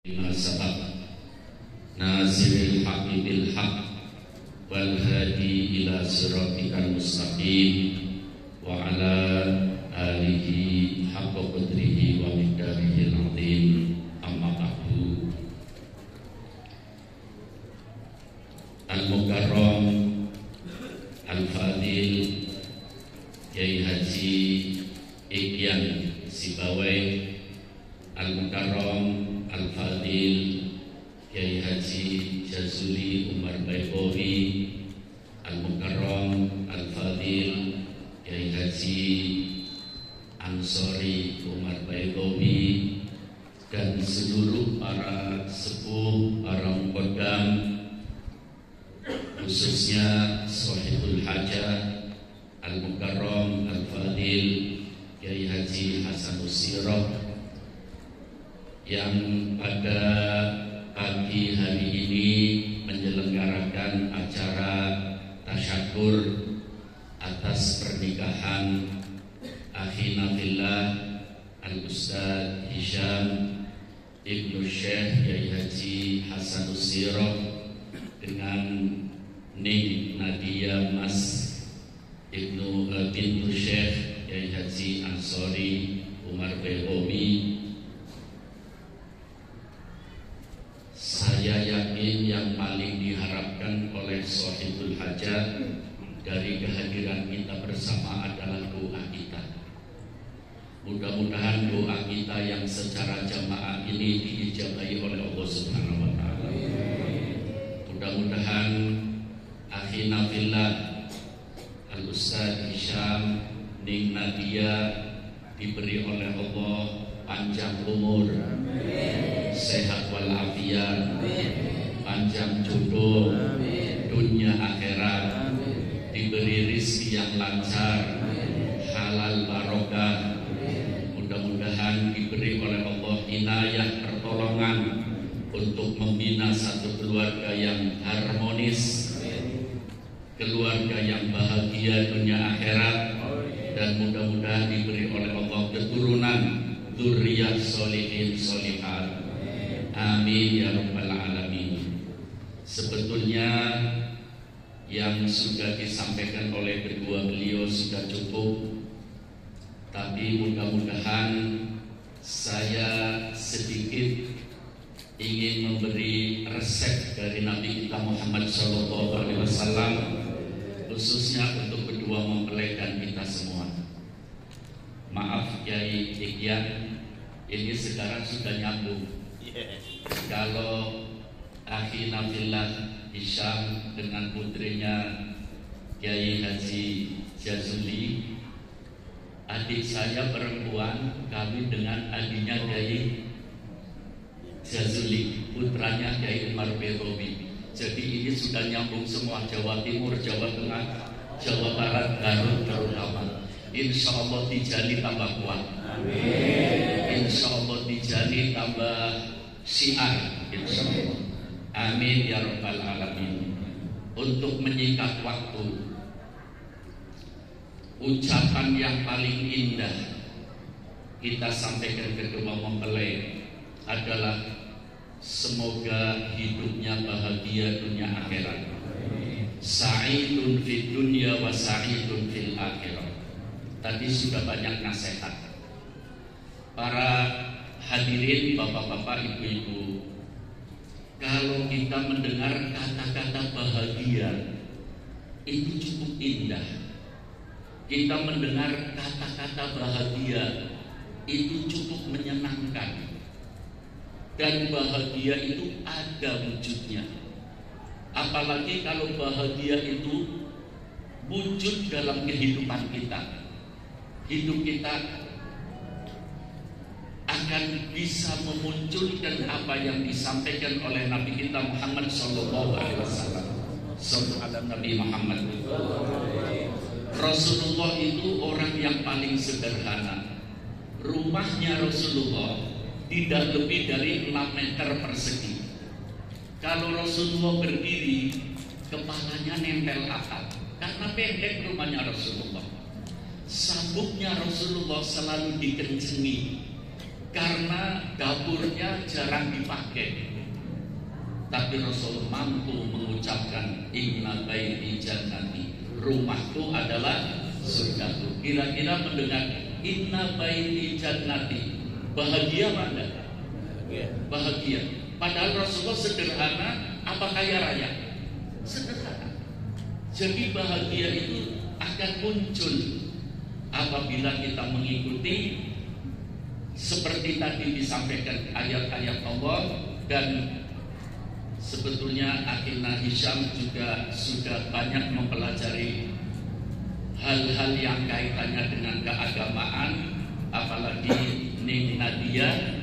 lima sabab nazilil haqqi bil haqq wal hadi ila siratikal mustaqim wa ala alihi haqqa qadrihi wa miqdarihil azim. Amma ba'du. Al-Mukarram Al-Fadil Kiai Haji Ikyan Sibawai, Al-Mukarram Al-Fadil Kiai Haji Jazuli Umar Baibowi, Al-Mukarram Al-Fadil Kiai Haji Ansori Umar Baibowi, dan seluruh para sepuh, para muqaddam, khususnya Shahibul Hajah Al-Mukarram Al-Fadil Kiai Haji Hasanus Sirah, yang pada pagi hari ini menyelenggarakan acara tasyakur atas pernikahan akhina fillah Al-Ustaz Hisham Ibnu Syekh Kiai Haji Hasanus Sirah dengan Ning Nadia Mas Ibnu Bintu Syekh Kiai Haji Ansori Umar Baibowi. Saya yakin yang paling diharapkan oleh Shahibul Hajah dari kehadiran kita bersama adalah doa kita. Mudah-mudahan doa kita yang secara jamaah ini diijabahi oleh Allah Subhanahu wa taala. Mudah-mudahan akhina fillah Al-Ustaz Hisham Ning Nadia diberi oleh Allah panjang umur, sehat walafiat, panjang jodoh, dunia akhirat, diberi rizki yang lancar, halal barokah. Mudah-mudahan diberi oleh Allah inayah pertolongan untuk membina satu keluarga yang harmonis, keluarga yang bahagia dunia akhirat, dan mudah-mudahan diberi oleh Allah keturunan dzurriyyah sholihin sholihat. Amin ya rabbal alamin. Sebetulnya yang sudah disampaikan oleh kedua beliau sudah cukup, tapi mudah-mudahan saya sedikit ingin memberi resep dari Nabi kita Muhammad SAW, khususnya untuk kedua mempelai dan kita semua. Maaf Kiai Ikyan, ini sekarang sudah nyambung. Kalau akhina fillah Hisham dengan putrinya Kiai Haji Jazuli, adik saya perempuan kawin dengan adiknya Kiai Jazuli, putranya Kiai Umar Baibowi. Jadi ini sudah nyambung semua, Jawa Timur, Jawa Tengah, Jawa Barat, Garut terutama. Insya Allah dijali tambah kuat. Amin. Insya Allah dijali tambah syiar. Insya Allah. Amin ya rabbal alamin. Untuk menyingkat waktu, ucapan yang paling indah kita sampaikan ke kedua mempelai adalah semoga hidupnya bahagia dunia akhirat. Sa'idun fid dunya wa sa'idun fil akhirah. Tadi sudah banyak nasihat. Para hadirin, bapak-bapak, ibu-ibu, kalau kita mendengar kata-kata bahagia itu cukup indah. Kita mendengar kata-kata bahagia itu cukup menyenangkan. Dan bahagia itu ada wujudnya. Apalagi kalau bahagia itu wujud dalam kehidupan kita. Hidup kita akan bisa memunculkan apa yang disampaikan oleh Nabi kita Muhammad sallallahu alaihi wasallam. Sallallahu Nabi Muhammad. Rasulullah itu orang yang paling sederhana. Rumahnya Rasulullah tidak lebih dari 6 meter persegi. Kalau Rasulullah berdiri, kepalanya nempel atap karena pendek rumahnya Rasulullah. Sabuknya Rasulullah selalu dikencengi karena dapurnya jarang dipakai. Tapi Rasul mampu mengucapkan inna baiti jannati, rumahku adalah surgaku. Kira-kira mendengar inna baiti jannati, bahagia mana? Bahagia. Padahal Rasulullah sederhana, apa kaya raya? Sederhana. Jadi bahagia itu akan muncul apabila kita mengikuti seperti tadi disampaikan ayat-ayat Allah. Dan sebetulnya Akhina Hisham juga sudah banyak mempelajari hal-hal yang kaitannya dengan keagamaan, apalagi Ning Nadia.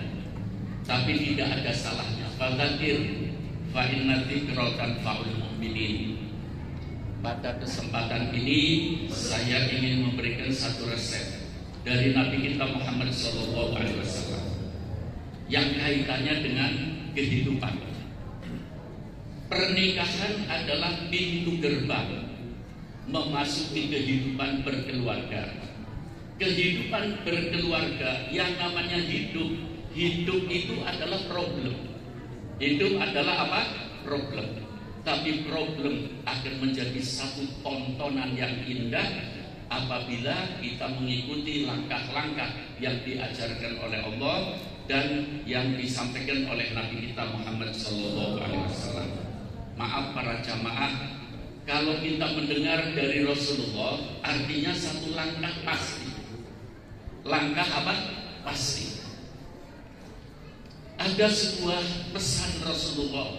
Tapi tidak ada salahnya. Fadzakir fa inna dzikra tanfa'ul mu'minin. Pada kesempatan ini saya ingin memberikan satu resep dari Nabi kita Muhammad SAW yang kaitannya dengan kehidupan. Pernikahan adalah pintu gerbang memasuki kehidupan berkeluarga. Kehidupan berkeluarga yang namanya hidup. Hidup itu adalah problem. Hidup adalah apa? Problem. Tapi problem akan menjadi satu tontonan yang indah apabila kita mengikuti langkah-langkah yang diajarkan oleh Allah dan yang disampaikan oleh Nabi kita Muhammad SAW. Maaf para jamaah, kalau kita mendengar dari Rasulullah, artinya satu langkah pasti. Langkah apa? Pasti. Ada sebuah pesan Rasulullah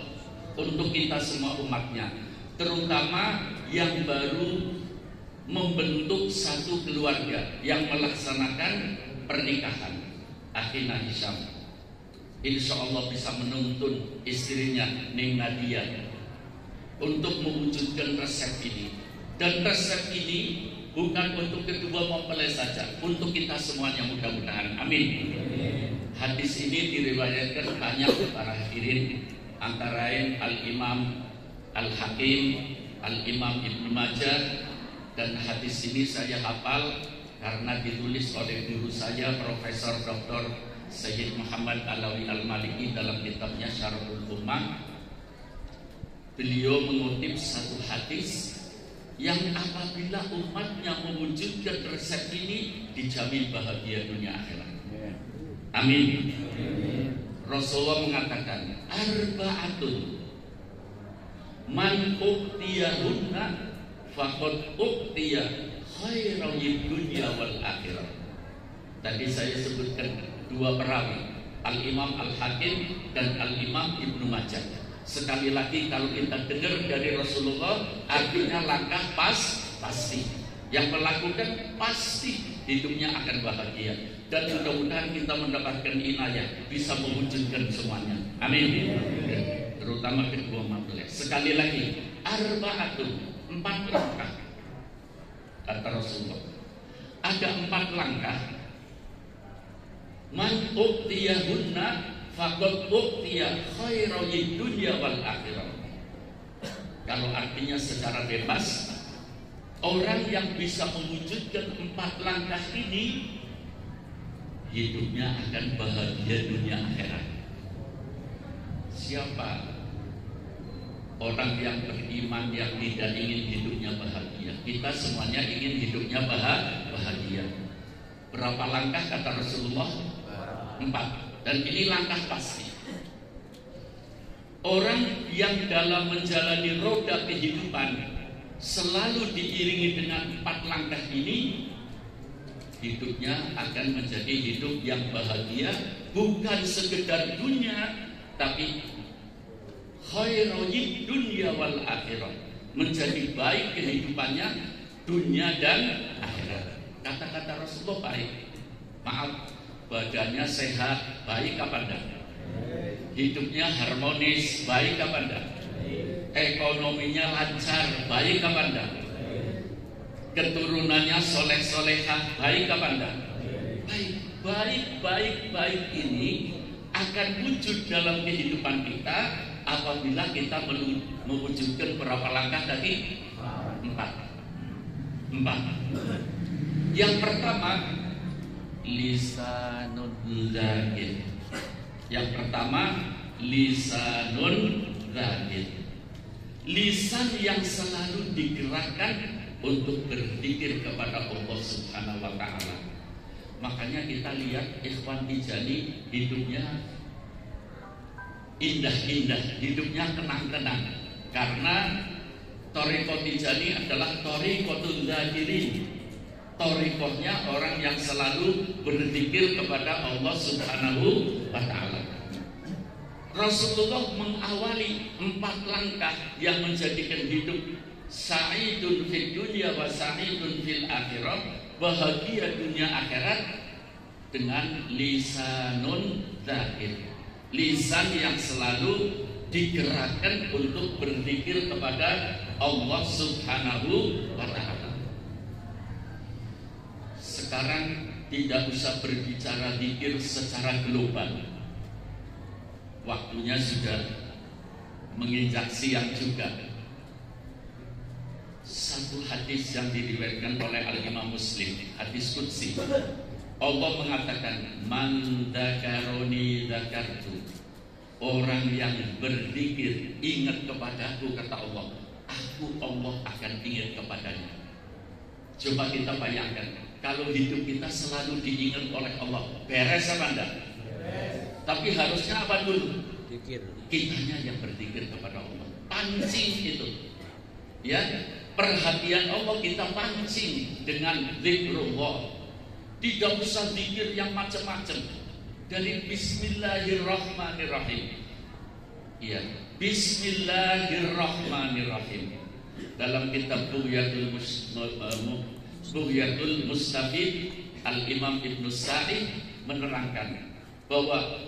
untuk kita semua umatnya, terutama yang baru membentuk satu keluarga yang melaksanakan pernikahan. Akhina Hisham insya Allah bisa menuntun istrinya Ning Nadia untuk mewujudkan resep ini. Dan resep ini bukan untuk kedua mempelai saja, untuk kita semuanya mudah-mudahan. Amin. Hadis ini diriwayatkan banyak para hadirin, antara lain Al-Imam Al-Hakim, Al-Imam Ibnu Majah. Dan hadis ini saya hafal karena ditulis oleh guru saya Profesor Dr. Sayyid Muhammad Alawi Al-Maliki dalam kitabnya Syarhul Ummah. Beliau mengutip satu hadis yang apabila umatnya mewujudkan resep ini, dijamin bahagia dunia akhirat. Amin. Rasulullah mengatakan, arba'atun man uqtiyahunna faqad uqtiya khairan dunya wal akhirah. Tadi saya sebutkan dua perawi, Al-Imam Al-Hakim dan Al-Imam Ibnu Majah. Sekali lagi kalau kita dengar dari Rasulullah, artinya langkah pasti. Yang melakukan pasti hidupnya akan bahagia. Dan mudah-mudahan kita mendapatkan inayah bisa mewujudkan semuanya. Amin. Terutama kedua mempelai. Sekali lagi, arba'atun, 4 langkah. Kata Rasulullah, ada 4 langkah. Man uqtiyahunna faqad uqtiya khairan dunya wal akhirah. Kalau artinya secara bebas, orang yang bisa mewujudkan 4 langkah ini, hidupnya akan bahagia dunia akhirat. Siapa orang yang beriman yang tidak ingin hidupnya bahagia? Kita semuanya ingin hidupnya bahagia. Berapa langkah kata Rasulullah? 4. Dan ini langkah pasti. Orang yang dalam menjalani roda kehidupan selalu diiringi dengan 4 langkah ini, hidupnya akan menjadi hidup yang bahagia, bukan sekedar dunia, tapi khairan dunya wal akhirah, menjadi baik kehidupannya dunia dan akhirat. Kata-kata Rasulullah baik. Maaf, badannya sehat, baik apa enggak? Hidupnya harmonis, baik apa enggak? Ekonominya lancar, baik apa enggak? Keturunannya soleh-solehah, baik apa enggak? Baik ini akan wujud dalam kehidupan kita apabila kita mewujudkan berapa langkah tadi? 4. Yang pertama, lisanun dzakir. Yang pertama lisanun dzakir. Lisan yang selalu digerakkan untuk berzikir kepada Allah Subhanahu wa taala. Makanya kita lihat Ikhwan Tijani hidupnya indah-indah, hidupnya tenang-tenang. Karena Thariqah Tijani adalah Thariqatul Dzakirin. Thariqahnya orang yang selalu berzikir kepada Allah Subhanahu wa taala. Rasulullah mengawali 4 langkah yang menjadikan hidup sa'idun fid dunya wa sa'idun fil akhirah, bahagia dunia akhirat, dengan lisanun dzakir. Lisan yang selalu digerakkan untuk berzikir kepada Allah Subhanahu wa taala. Sekarang tidak usah berbicara zikir secara global. Waktunya sudah menginjak siang juga. Satu hadis yang diriwayatkan oleh Al-Imam Muslim, hadis qudsi. Allah mengatakan, "Man dzakaroni dzakartu." Orang yang berzikir ingat kepadaku, kata Allah, aku Allah akan ingat kepadanya. Coba kita bayangkan, kalau hidup kita selalu diingat oleh Allah, beres apa enggak? Tapi harusnya apa dulu? Kitanya yang berzikir kepada Allah. Pancing itu, ya, perhatian Allah kita pancing dengan zikrullah. Tidak usah zikir yang macam-macam. Dari Bismillahirrahmanirrahim. Ya, Bismillahirrahmanirrahim. Dalam kitab Bughyatul Mustafid, Al-Imam Ibnu Sa'id menerangkan bahwa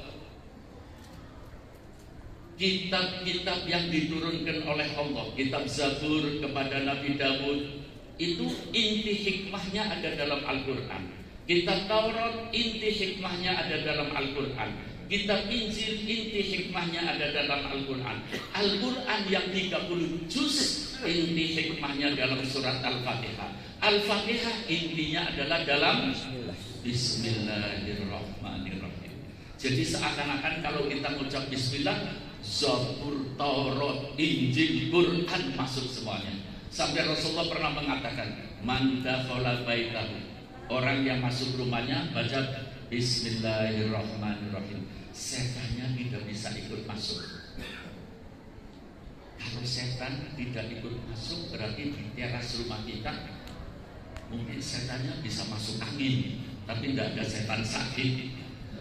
kitab-kitab yang diturunkan oleh Allah, kitab Zabur kepada Nabi Daud, itu inti hikmahnya ada dalam Al-Quran. Kitab Taurat inti hikmahnya ada dalam Al-Quran. Kitab Injil inti hikmahnya ada dalam Al-Quran. Al-Quran yang 30 juz inti hikmahnya dalam surat Al-Fatihah. Al-Fatihah intinya adalah dalam Bismillahirrahmanirrahim. Jadi seakan-akan kalau kita mengucap Bismillah, Zabur, Taurat, Injil, Quran masuk semuanya. Sampai Rasulullah pernah mengatakan, "Man dakhala baitahu." Orang yang masuk rumahnya baca Bismillahirrahmanirrahim, setannya tidak bisa ikut masuk. Kalau setan tidak ikut masuk, berarti di teras rumah kita mungkin setannya bisa masuk angin, tapi tidak ada setan sakit.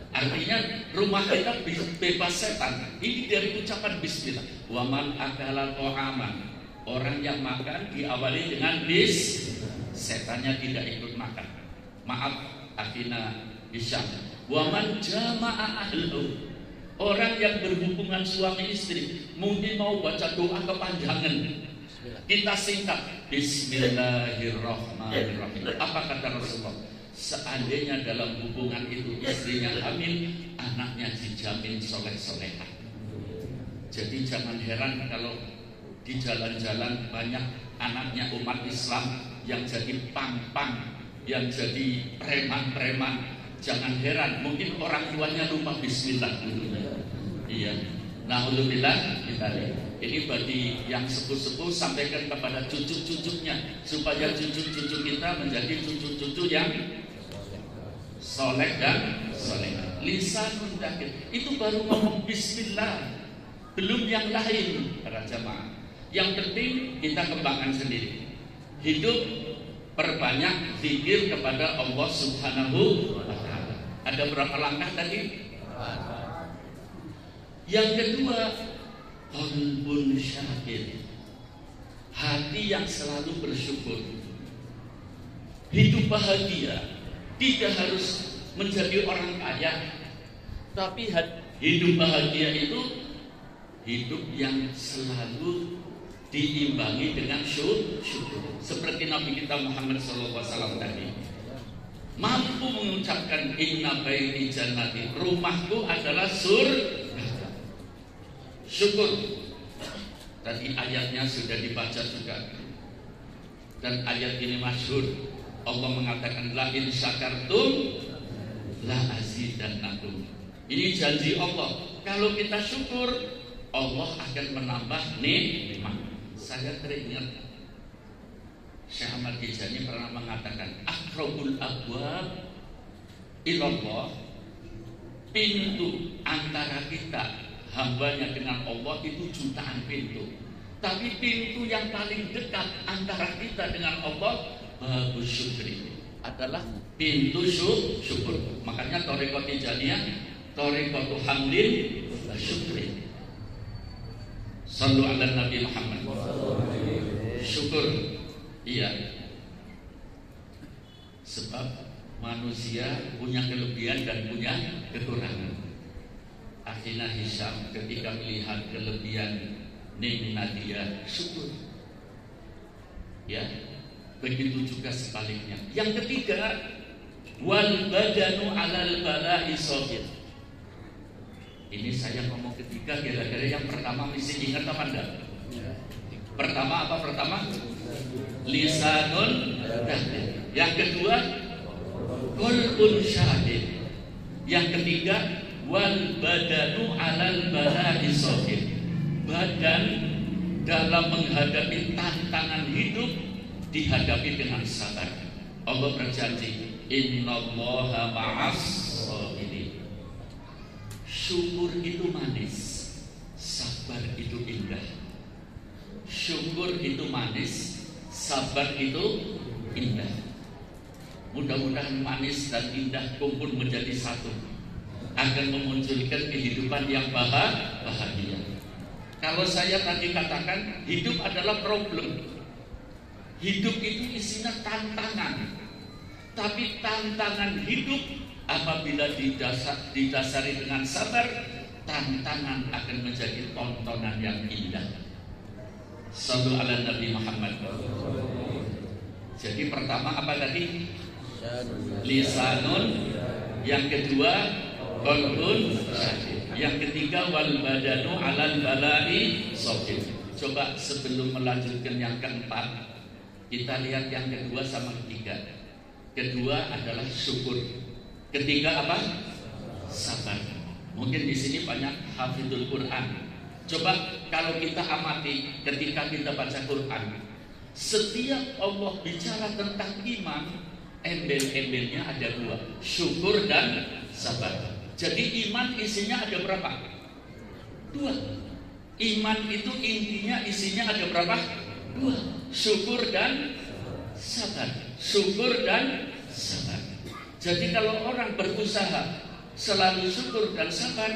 Artinya rumah kita bebas setan. Ini dari ucapan Bismillah. Waman akala ta'aman. Orang yang makan diawali dengan bis, setannya tidak ikut makan. Maaf, akhina Isyam. Waman jama'a ahlu. Orang yang berhubungan suami istri mungkin mau baca doa kepanjangan, kita singkat Bismillahirrahmanirrahim. Apa kata Rasulullah? Seandainya dalam hubungan itu istrinya hamil, anaknya dijamin soleh-solehah. Jadi jangan heran kalau di jalan-jalan banyak anaknya umat Islam yang jadi pang-pang, yang jadi preman-preman. Jangan heran, mungkin orang tuanya lupa Bismillah dulu. Iya. Na'udzubillah bidzalik. Ini bagi yang sepuh-sepuh, sampaikan kepada cucu-cucunya supaya cucu-cucu kita menjadi cucu-cucu yang soleh dan soleh. Lisanun dzakir. Itu baru ngomong Bismillah, belum yang lain para jamaah. Yang penting kita kembangkan sendiri. Hidup perbanyak zikir kepada Allah Subhanahu wa taala. Ada berapa langkah tadi? Yang kedua, qalbun syakir. Hati yang selalu bersyukur. Hidup bahagia tidak harus menjadi orang kaya, tapi hidup bahagia itu hidup yang selalu diimbangi dengan syukur. Seperti Nabi kita Muhammad SAW tadi, mampu mengucapkan inna baiti jannati, rumahku adalah surga. Syukur. Tadi ayatnya sudah dibaca juga, dan ayat ini masyhur. Allah mengatakan la in syakartum la azidannakum. Ini janji Allah. Kalau kita syukur, Allah akan menambah nikmat. Saya teringat Syekh Ahmad Tijani pernah mengatakan, aqrabul abwab ilallah, pintu antara kita hambanya dengan Allah itu jutaan pintu. Tapi pintu yang paling dekat antara kita dengan Allah, babus syukri, adalah pintu syukur. Makanya Thariqah Tijaniyah, Thariqatu hamdin wa syukri. Sallu ala Nabi Muhammad. Syukur. Iya. Sebab manusia punya kelebihan dan punya kekurangan. Akhina Hisham ketika melihat kelebihan Ning Nadia, syukur. Ya, begitu juga sebaliknya. Yang ketiga, wal badanu alal bala'i sabir. Ini saya ngomong ketiga gara-gara yang pertama mesti ingat apa enggak? Pertama apa pertama? Lisanun tahdir. Yang kedua, qalbun syahid. Yang ketiga, wal badanu alal bala'i sabir. Badan dalam menghadapi tantangan hidup dihadapi dengan sabar. Allah berjanji, innallaha ma'as sabirin. Syukur itu manis, sabar itu indah. Syukur itu manis, sabar itu indah. Mudah-mudahan manis dan indah kumpul menjadi satu, akan memunculkan kehidupan yang bahagia. Kalau saya tadi katakan hidup adalah problem, hidup itu isinya tantangan. Tapi tantangan hidup apabila didasari dengan sabar, tantangan akan menjadi tontonan yang indah. Sallu ala Nabi Muhammad. Jadi pertama apa tadi? Lisanun. Yang kedua qalbun syahid. Yang ketiga wal badanu alal bala'i sabir. Coba sebelum melanjutkan yang keempat, kita lihat yang kedua sama ketiga. Kedua adalah syukur. Ketiga apa? Sabar. Mungkin di sini banyak hafidul Quran. Coba kalau kita amati ketika kita baca Quran, setiap Allah bicara tentang iman, embel-embelnya ada dua, syukur dan sabar. Jadi iman isinya ada berapa? Dua. Iman itu intinya isinya ada berapa? Dua. Syukur dan sabar. Syukur dan sabar. Jadi kalau orang berusaha selalu syukur dan sabar,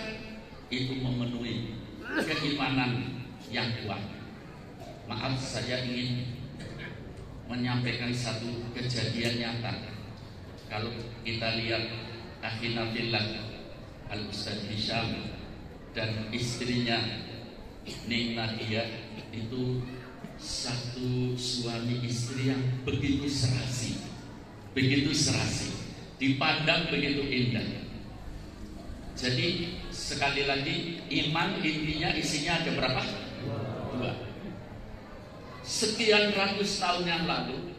itu memenuhi keimanan yang kuat. Maaf, saya ingin menyampaikan satu kejadian nyata. Kalau kita lihat akhina fillah Al-Ustaz Hisham dan istrinya Ning Nadia itu satu suami istri yang begitu serasi, dipandang begitu indah. Jadi sekali lagi, iman intinya isinya ada berapa? Dua. Sekian ratus tahun yang lalu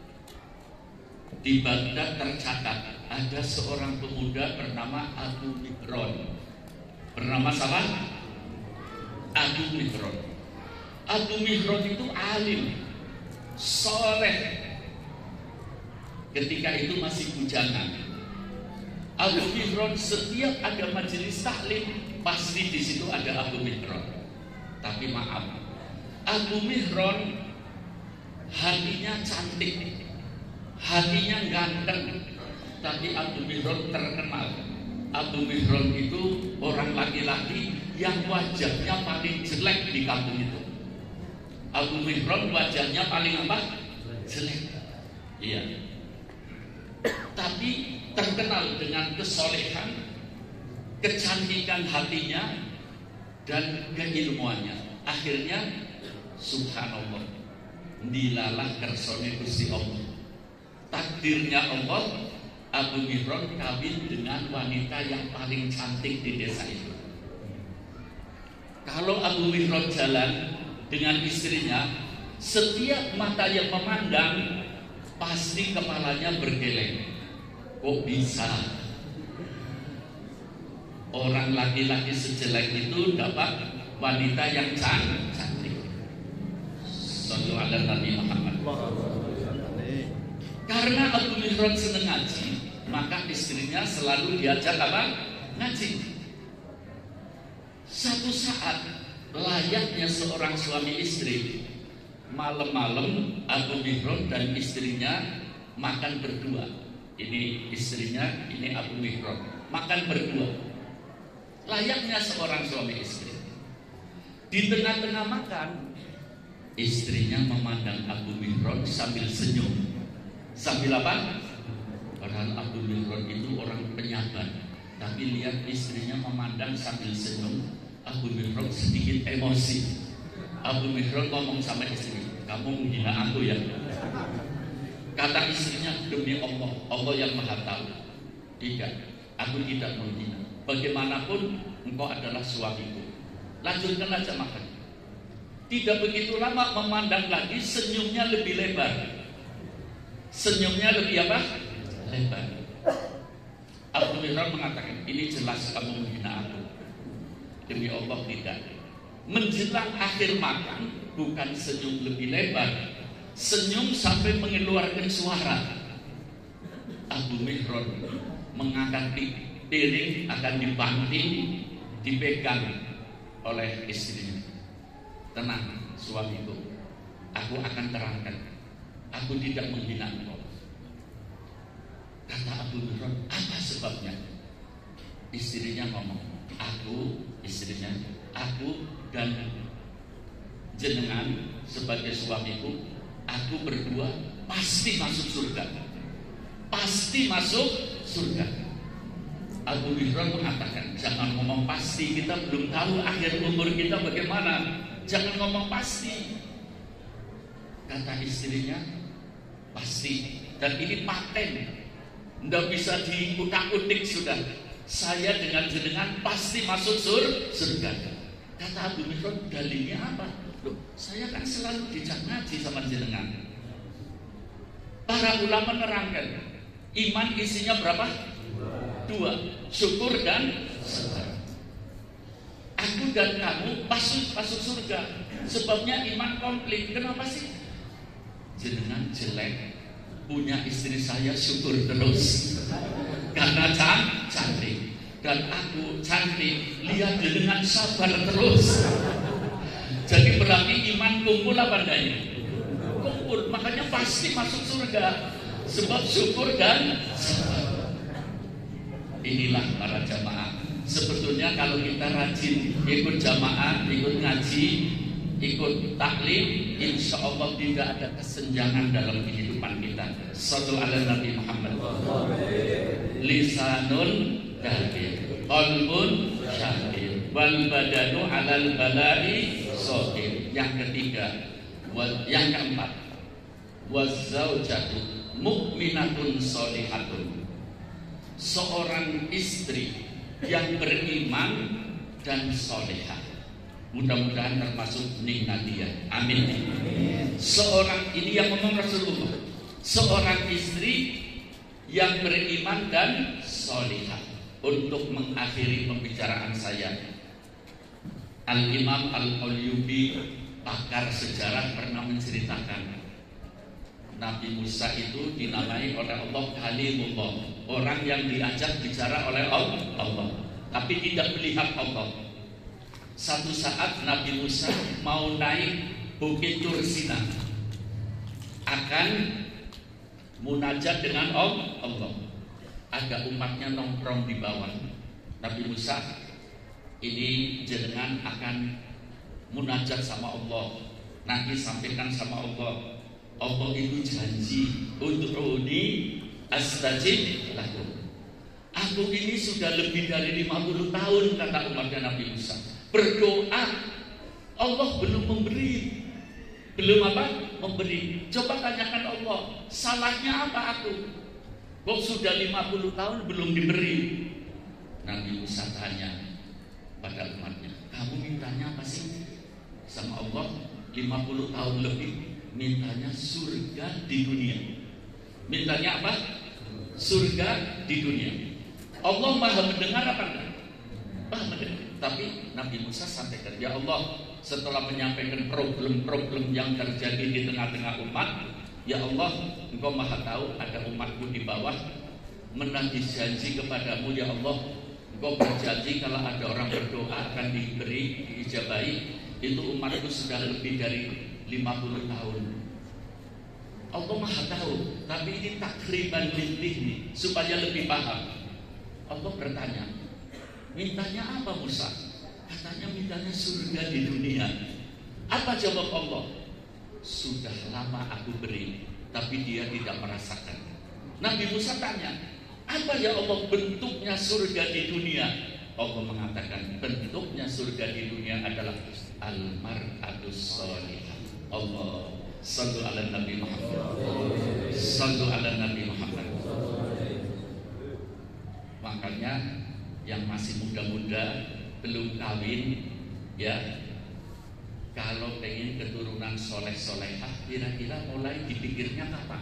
di Baghdad tercatat ada seorang pemuda bernama Abu Mihron. Bernama siapa? Abu Mihron. Abu Mihron itu alim, soleh. Ketika itu masih bujangan. Abu Mihron setiap ada majelis taklim pasti di situ ada Abu Mihron. Tapi maaf, Abu Mihron hatinya cantik, hatinya ganteng, tapi Abu Mihron terkenal. Abu Mihron itu orang laki-laki yang wajahnya paling jelek di kampung itu. Abu Mihron wajahnya paling apa? Jelek. Iya. Tapi terkenal dengan kesolehan, kecantikan hatinya, dan keilmuannya. Akhirnya subhanallah, dilalah kersone Gusti Allah. Takdirnya Allah, Abu Mihron kawin dengan wanita yang paling cantik di desa itu. Kalau Abu Mihron jalan dengan istrinya, setiap mata yang memandang pasti kepalanya bergeleng. Kok bisa? Orang laki-laki sejelek itu dapat wanita yang cantik. Sallu ala Nabi Muhammad. Karena Abu Mihran senang ngaji, maka istrinya selalu diajak apa? Ngaji. Satu saat layaknya seorang suami istri, malam-malam Abu Mihran dan istrinya makan berdua. Ini istrinya, ini Abu Mihran, makan berdua. Layaknya seorang suami istri. Di tengah-tengah makan, istrinya memandang Abu Mihran sambil senyum. Sambil apa? Padahal Abu Mihran itu orang penyabar, tapi lihat istrinya memandang sambil senyum. Abu Mihran sedikit emosi. Abu Mihran ngomong sama istri, kamu menghina aku ya? Kata istrinya, demi Allah, Allah yang maha tahu. Tidak, aku tidak menghina. Bagaimanapun engkau adalah suamiku. Lanjutkan aja makan. Tidak begitu lama memandang lagi, senyumnya lebih lebar. Senyumnya lebih apa? Lebar. Abu Mihran mengatakan, ini jelas kamu menghina aku. Demi Allah tidak. Menjelang akhir makan, bukan senyum lebih lebar, senyum sampai mengeluarkan suara. Abu Mihran mengangkat piring akan dibanting, dipegang oleh istrinya. Tenang suamiku, aku akan terangkan. Aku tidak menghina engkau. Kata Abu Mihran, apa sebabnya? Istrinya ngomong, istrinya, aku dan jenengan sebagai suamiku, aku berdua pasti masuk surga. Pasti masuk surga. Abu Mihran mengatakan, jangan ngomong pasti, kita belum tahu akhir umur kita bagaimana. Jangan ngomong pasti. Kata istrinya, pasti. Dan ini paten, tidak bisa diutak-utik sudah. Saya dengan jenengan pasti masuk surga. Kata Abu Mihran, dalilnya apa? Loh, saya kan selalu dijak ngaji sama jenengan. Para ulama menerangkan, iman isinya berapa? 2, syukur dan sabar. Aku dan kamu masuk surga. Sebabnya iman komplit. Kenapa sih? Jenengan jelek, punya istri saya syukur terus karena cantik, dan aku cantik, lihat jenengan sabar terus. Jadi berarti iman kumpul apa enggaknya? Kumpul, makanya pasti masuk surga. Sebab syukur dan sabar. Inilah para jamaah. Sebetulnya kalau kita rajin ikut jamaah, ikut ngaji, ikut taklim, insya Allah tidak ada kesenjangan dalam kehidupan kita. Sallu ala Nabi Muhammad. Lisanun dzakir, qalbun syakir, wal badanu alal balai shakir. Yang ketiga, yang keempat, wazzaujatu mu'minatun sholihatun. Seorang istri yang beriman dan solehah. Mudah-mudahan termasuk Ning Nadia. Amin. Seorang, ini yang ngomong Rasulullah, seorang istri yang beriman dan solehah. Untuk mengakhiri pembicaraan saya, Al-Imam Al-Qalyubi, pakar sejarah, pernah menceritakan Nabi Musa itu dinamai oleh Allah Kalimullah, orang yang diajak bicara oleh Allah, tapi tidak melihat Allah. Satu saat Nabi Musa mau naik Bukit Tursina, akan munajat dengan Allah. Ada umatnya nongkrong di bawah. Nabi Musa, ini jenengan akan munajat sama Allah, nanti sampaikan sama Allah. Allah itu janji, ud'uni astajib lakum. Aku ini sudah lebih dari 50 tahun, kata umatnya Nabi Musa, berdoa, Allah belum memberi. Belum apa? Memberi. Coba tanyakan Allah, salahnya apa aku? Kok sudah 50 tahun belum diberi? Nabi Musa tanya pada umatnya, kamu mintanya apa sih sama Allah? 50 tahun lebih mintanya surga di dunia. Mintanya apa? Surga di dunia. Allah maha mendengar apa enggak? Tapi Nabi Musa sampaikan, ya Allah, setelah menyampaikan problem-problem yang terjadi di tengah-tengah umat, ya Allah, Engkau maha tahu ada umatku di bawah, menagih janji kepadamu, ya Allah, Engkau berjanji kalau ada orang berdoa akan diberi, diijabahi. Itu umatku sudah lebih dari 50 tahun. Allah maha tahu, tapi ini takriban lilih supaya lebih paham. Allah bertanya, mintanya apa Musa? Katanya mintanya surga di dunia. Apa jawab Allah? Sudah lama aku beri, tapi dia tidak merasakan. Nabi Musa tanya, apa ya Allah bentuknya surga di dunia? Allah mengatakan, bentuknya surga di dunia adalah al-mar'atus sholihah. Allah, sallu ala Nabi Muhammad, sallu ala Nabi Muhammad. Makanya yang masih muda-muda belum kawin, ya, kalau pengen keturunan soleh-solehah, kira-kira mulai dipikirnya kapan?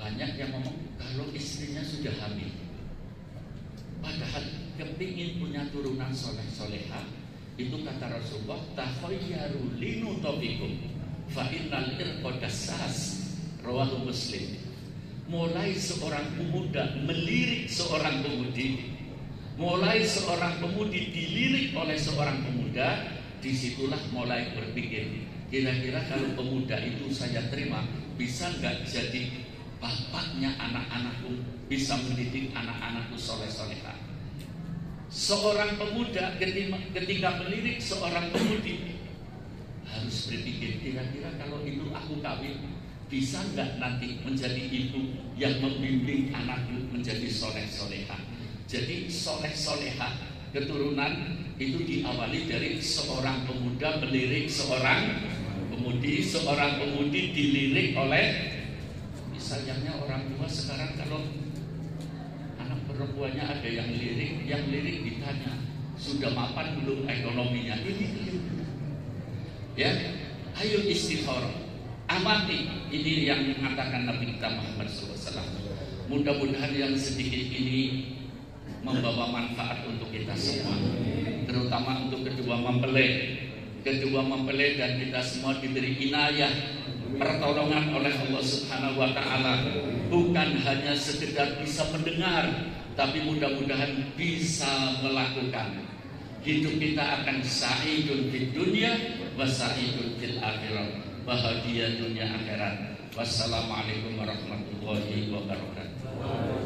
Banyak yang ngomong kalau istrinya sudah hamil. Padahal kepingin punya turunan soleh-solehah, itu kata Rasulullah, takhayyaru linutobikum fa innal irqadasas, rawahu Muslim. Mulai seorang pemuda melirik seorang pemudi, mulai seorang pemudi dilirik oleh seorang pemuda, disitulah mulai berpikir, kira-kira kalau pemuda itu saya terima, bisa nggak jadi bapaknya anak-anakku, bisa mendidik anak-anakku soleh-solehah. Seorang pemuda ketika melirik seorang pemudi harus berpikir, kira-kira kalau itu aku kawin, bisa nggak nanti menjadi ibu yang membimbing anakku menjadi soleh-solehah. Jadi soleh-solehah keturunan itu diawali dari seorang pemuda melirik seorang pemudi, seorang pemudi dilirik oleh, misalnya orang tua sekarang kalau anak perempuannya ada yang lirik ditanya, sudah mapan belum ekonominya? Ini ya, ayo istikharah. Amati, ini yang mengatakan Nabi kita Muhammad SAW. Mudah-mudahan yang sedikit ini membawa manfaat untuk kita semua, terutama untuk kedua mempelai dan kita semua diberi inayah, pertolongan oleh Allah Subhanahu wa Ta'ala, bukan hanya sekedar bisa mendengar, tapi mudah-mudahan bisa melakukan. Hidup kita akan sa'idun fid dunya wa sa'idun fil akhirah, bahagia dunia akhirat. Wassalamualaikum warahmatullahi wabarakatuh.